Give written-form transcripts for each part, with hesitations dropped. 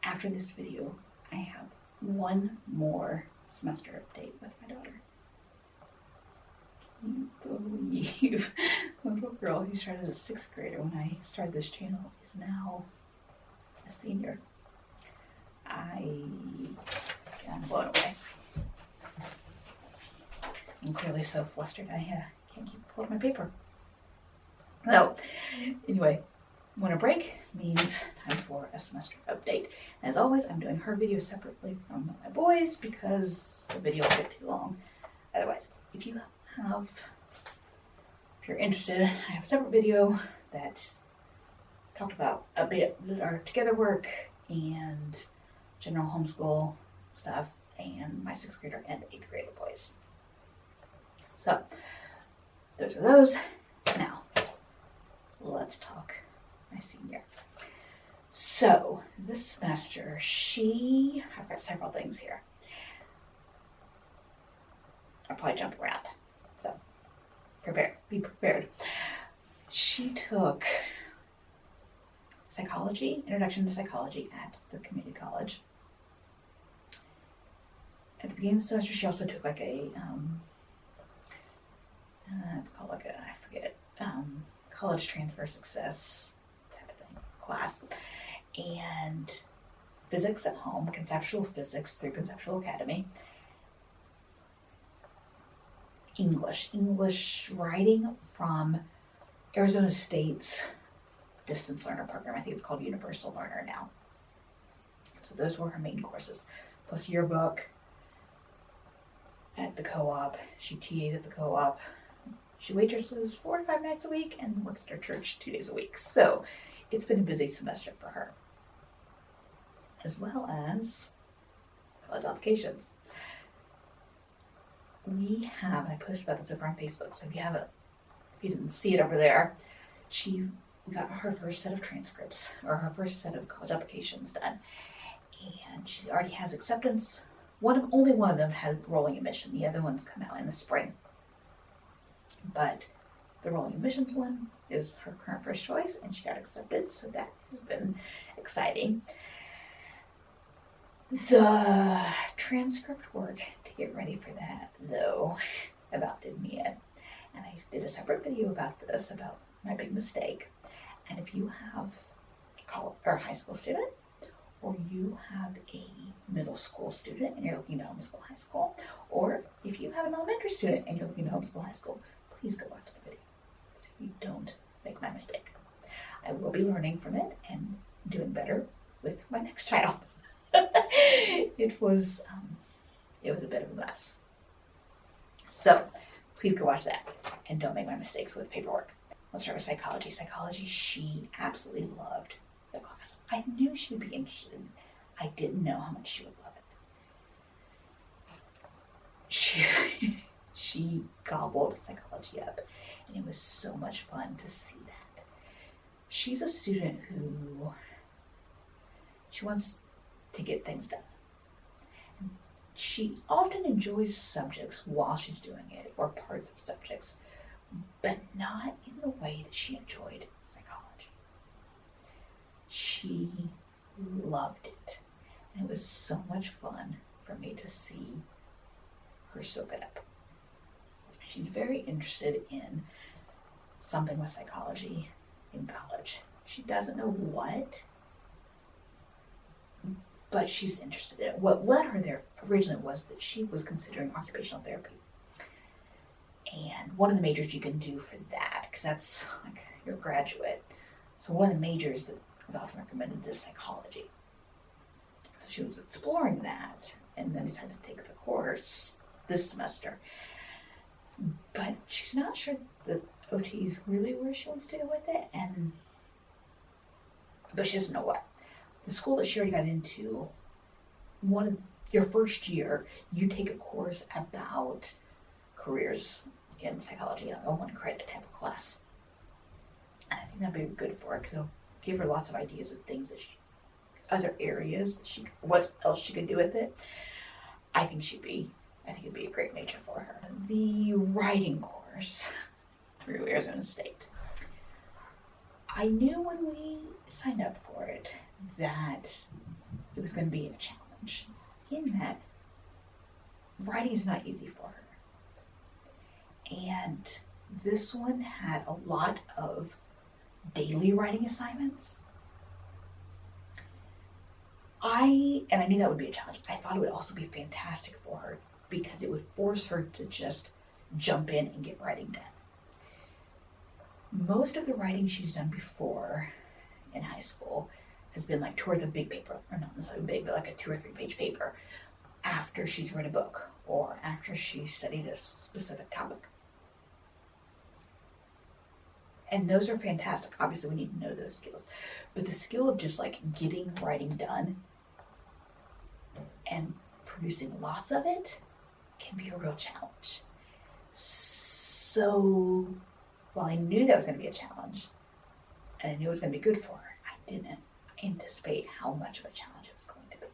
after this video, I have one more semester update with my daughter. Can you believe the little girl who started as a 6th grader when I started this channel is now a senior? I'm blown away. I'm clearly so flustered I can't keep holding my paper. So, anyway, winter break means time for a semester update. And as always, I'm doing her video separately from my boys because the video will get too long otherwise. If you're interested, I have a separate video that's talked about our together work and general homeschool stuff and my 6th grader and 8th grader boys. So, those are those. Now, let's talk my senior. So, this semester, I've got several things here. I'll probably jump around. So, be prepared. She took psychology, introduction to psychology at the community college. At the beginning of the semester, she also took like a, it's called like college transfer success type of thing, class. And physics at home, conceptual physics through Conceptual Academy. English writing from Arizona State's distance learner program. I think it's called Universal Learner now. So those were her main courses. Plus yearbook at the co-op. She TAs at the co-op. She waitresses 4 to 5 nights a week and works at her church 2 days a week. So it's been a busy semester for her. As well as college applications. We have, and I posted about this over on Facebook, so if you didn't see it over there, we got her first set of transcripts, or her first set of college applications done. And she already has acceptance. Only one of them had rolling admission. The other ones come out in the spring. But the rolling admissions one is her current first choice, and she got accepted, so that has been exciting. The transcript work to get ready for that, though, about did me in. And I did a separate video about this, about my big mistake. And if you have a high school student, or you have a middle school student and you're looking to homeschool high school, or if you have an elementary student and you're looking to homeschool high school, please go watch the video so you don't make my mistake. I will be learning from it and doing better with my next child. It was a bit of a mess. So please go watch that and don't make my mistakes with paperwork. Let's start with psychology. Psychology, she absolutely loved the class. I knew she would be interested in it. I didn't know how much she would love it. She gobbled psychology up, and it was so much fun to see that. She's a student who she wants to get things done. She often enjoys subjects while she's doing it, or parts of subjects, but not in the way that she enjoyed psychology. She loved it, and it was so much fun for me to see her soak it up. She's very interested in something with psychology in college. She doesn't know what, but she's interested in it. What led her there originally was that she was considering occupational therapy. And one of the majors you can do for that, because that's like your graduate. So one of the majors that was often recommended is psychology. So she was exploring that and then decided to take the course this semester. But she's not sure that OT is really where she wants to go with it, but she doesn't know what. The school that she already got into, your first year, you take a course about careers in psychology, a 1 credit type of class. And I think that'd be good for her because it'll give her lots of ideas of things that other areas that what else she could do with it. I think it'd be a great major for her. The writing course through Arizona State. I knew when we signed up for it that it was going to be a challenge in that writing is not easy for her. And this one had a lot of daily writing assignments. I knew that would be a challenge. I thought it would also be fantastic for her because it would force her to just jump in and get writing done. Most of the writing she's done before in high school has been like towards a big paper, or not necessarily big, but like a 2 or 3 page paper after she's read a book or after she's studied a specific topic. And those are fantastic. Obviously, we need to know those skills. But the skill of just like getting writing done and producing lots of it can be a real challenge. So while I knew that was going to be a challenge and I knew it was going to be good for her, I didn't anticipate how much of a challenge it was going to be.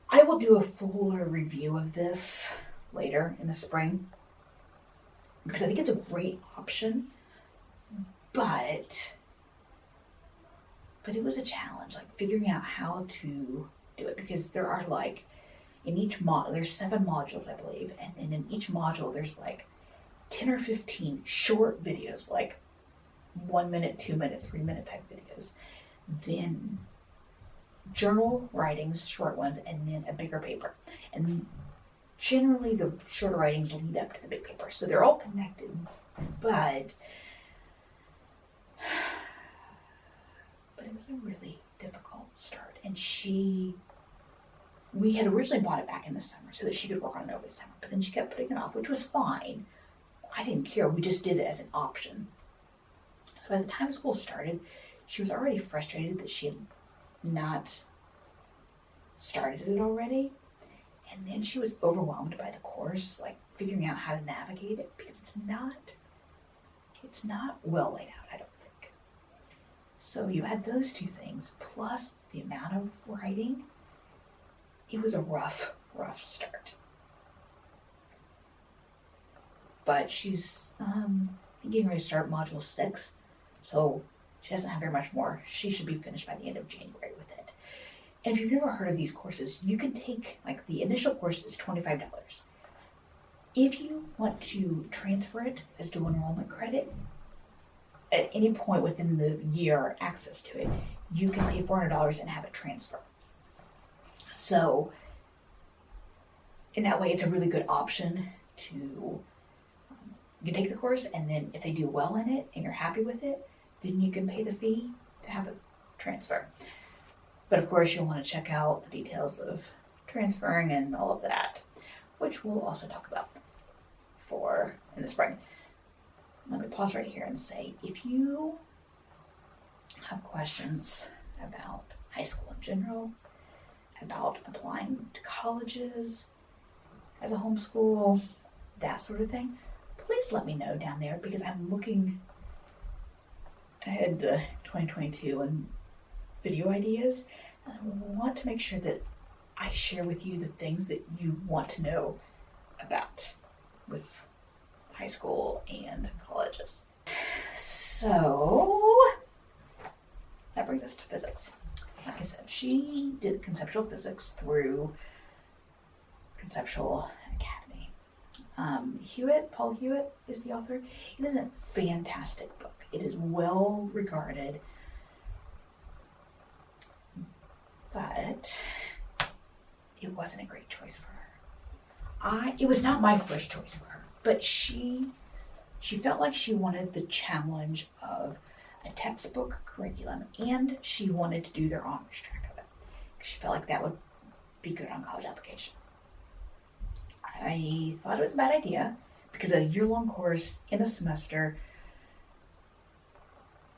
I will do a fuller review of this later in the spring because I think it's a great option, but it was a challenge, like figuring out how to do it, because there are like, in each module, there's 7 modules, I believe, and then in each module there's like 10 or 15 short videos, like 1 minute, 2 minute, 3 minute type videos, then journal writings, short ones, and then a bigger paper. And generally the shorter writings lead up to the big paper, so they're all connected, but it was a really difficult start. And we had originally bought it back in the summer so that she could work on it over the summer, but then she kept putting it off, which was fine. I didn't care, we just did it as an option. So by the time school started, she was already frustrated that she had not started it already. And then she was overwhelmed by the course, like figuring out how to navigate it, because it's not well laid out, I don't think. So you had those 2 things, plus the amount of writing. It was a rough start. But she's getting ready to start module 6, so she doesn't have very much more. She should be finished by the end of January with it. And if you've never heard of these courses, you can take, like, the initial course is $25. If you want to transfer it as dual enrollment credit, at any point within the year access to it, you can pay $400 and have it transfer. So in that way, it's a really good option to, you can take the course, and then if they do well in it and you're happy with it, then you can pay the fee to have it transfer. But of course, you'll want to check out the details of transferring and all of that, which we'll also talk about in the spring. Let me pause right here and say, if you have questions about high school in general, about applying to colleges as a homeschool, that sort of thing, please let me know down there, because I'm looking ahead to 2022 and video ideas, and I want to make sure that I share with you the things that you want to know about with high school and colleges. So that brings us to physics. Like I said, she did conceptual physics through Conceptual Academy. Paul Hewitt is the author. It is a fantastic book. It is well regarded, but it wasn't a great choice for her. It was not my first choice for her, but she felt like she wanted the challenge of a textbook curriculum, and she wanted to do their honors track of it. She felt like that would be good on college application. I thought it was a bad idea, because a year-long course in a semester,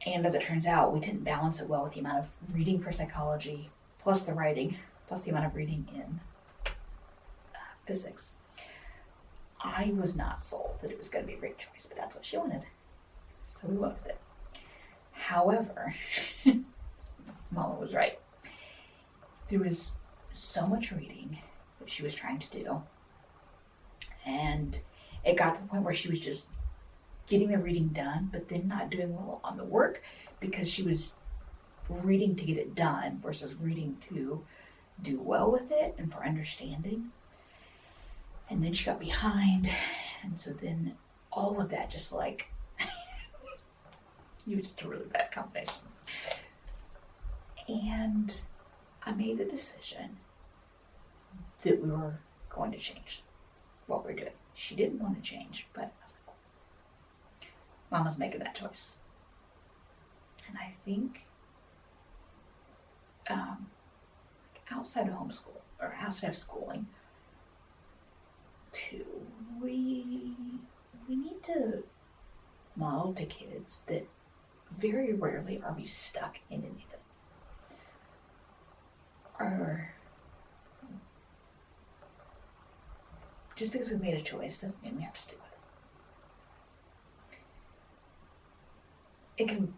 and as it turns out, we didn't balance it well with the amount of reading for psychology, plus the writing, plus the amount of reading in physics. I was not sold that it was going to be a great choice, but that's what she wanted, so we went with it. However, Mama was right. There was so much reading that she was trying to do, and it got to the point where she was just getting the reading done, but then not doing well on the work, because she was reading to get it done versus reading to do well with it and for understanding. And then she got behind, and so then all of that just like, it was just a really bad combination. And I made the decision that we were going to change what we're doing. She didn't want to change, but I was like, Mama's making that choice. And I think outside of homeschool or outside of schooling, too, we need to model to kids that very rarely are we stuck in anything. Or just because we've made a choice doesn't mean we have to stick with it. It can,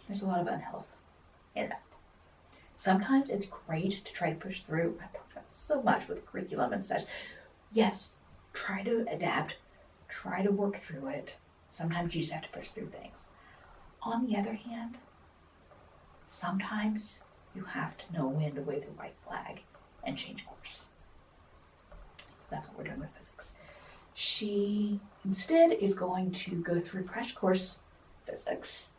there's a lot of unhealth in that. Sometimes it's great to try to push through. I talk about so much with curriculum and such. Yes, try to adapt, try to work through it. Sometimes you just have to push through things. On the other hand, sometimes you have to know when to wave the white flag and change course. So that's what we're doing with physics. She instead is going to go through crash course physics.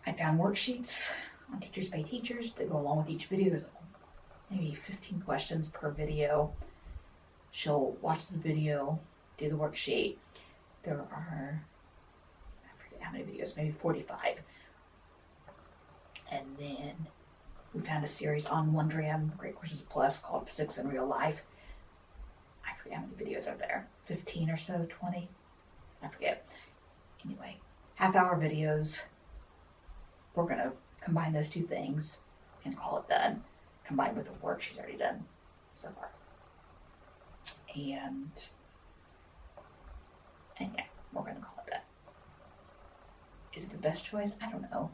I found worksheets on Teachers Pay Teachers that go along with each video. There's maybe 15 questions per video. She'll watch the video, do the worksheet. There are, I forget how many videos, maybe 45. And then we found a series on Wondrium, Great Courses Plus, called Physics in Real Life. I forget how many videos are there, 15 or so, 20? I forget. Anyway, half-hour videos. We're going to combine those two things and call it done, combined with the work she's already done so far. And yeah, we're going to call it that. Is it the best choice? I don't know.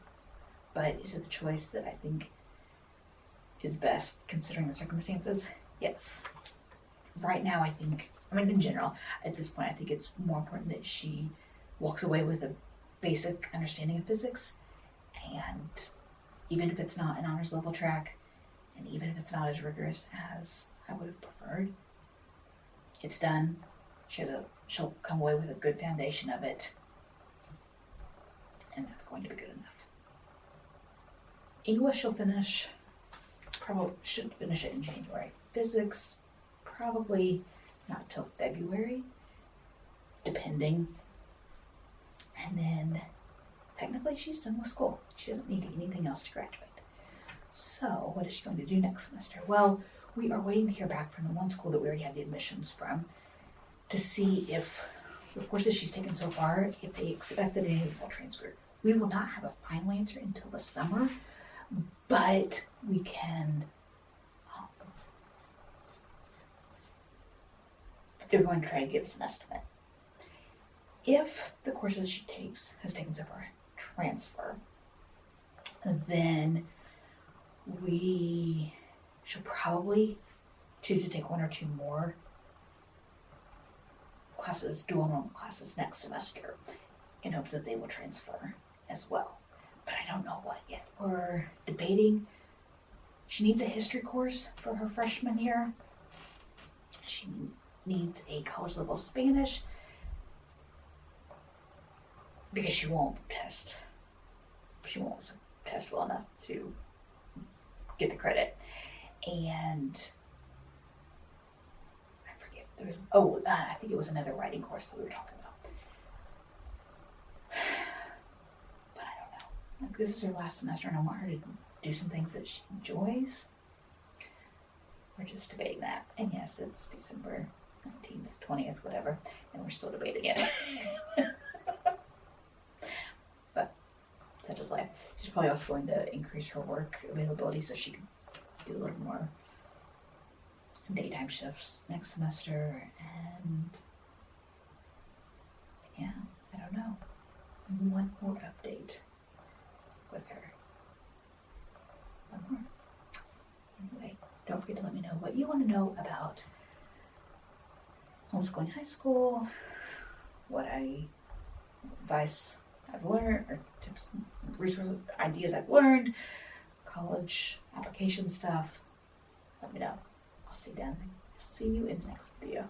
But is it the choice that I think is best considering the circumstances? Yes. Right now, in general, at this point, I think it's more important that she walks away with a basic understanding of physics. And even if it's not an honors level track, and even if it's not as rigorous as I would have preferred, it's done. She'll come away with a good foundation of it, and that's going to be good enough. English she'll finish, probably should finish it in January. Physics, probably not till February, depending. And then technically she's done with school. She doesn't need anything else to graduate. So what is she going to do next semester? Well, we are waiting to hear back from the one school that we already have the admissions from to see if the courses she's taken so far, if they expect that any will transfer. We will not have a final answer until the summer, but we can, they're going to try to give us an estimate. If the courses she has taken so far transfer, then we should probably choose to take one or two more classes, dual enrollment classes next semester in hopes that they will transfer as well. But I don't know what yet. We're debating. She needs a history course for her freshman year. She needs a college level Spanish because she won't test well enough to get the credit. And I forget, I think it was another writing course that we were talking about. But I don't know. Like, this is her last semester and I want her to do some things that she enjoys. We're just debating that. And yes, it's December 19th, 20th, whatever, and we're still debating it. But such is life. She's probably also going to increase her work availability so she can do a little more daytime shifts next semester. And yeah, I don't know. One more update with her. One more. Anyway, don't forget to let me know what you want to know about homeschooling high school, what advice I've learned, or tips, resources, ideas I've learned, college application stuff, let me know. I'll see you in the next video.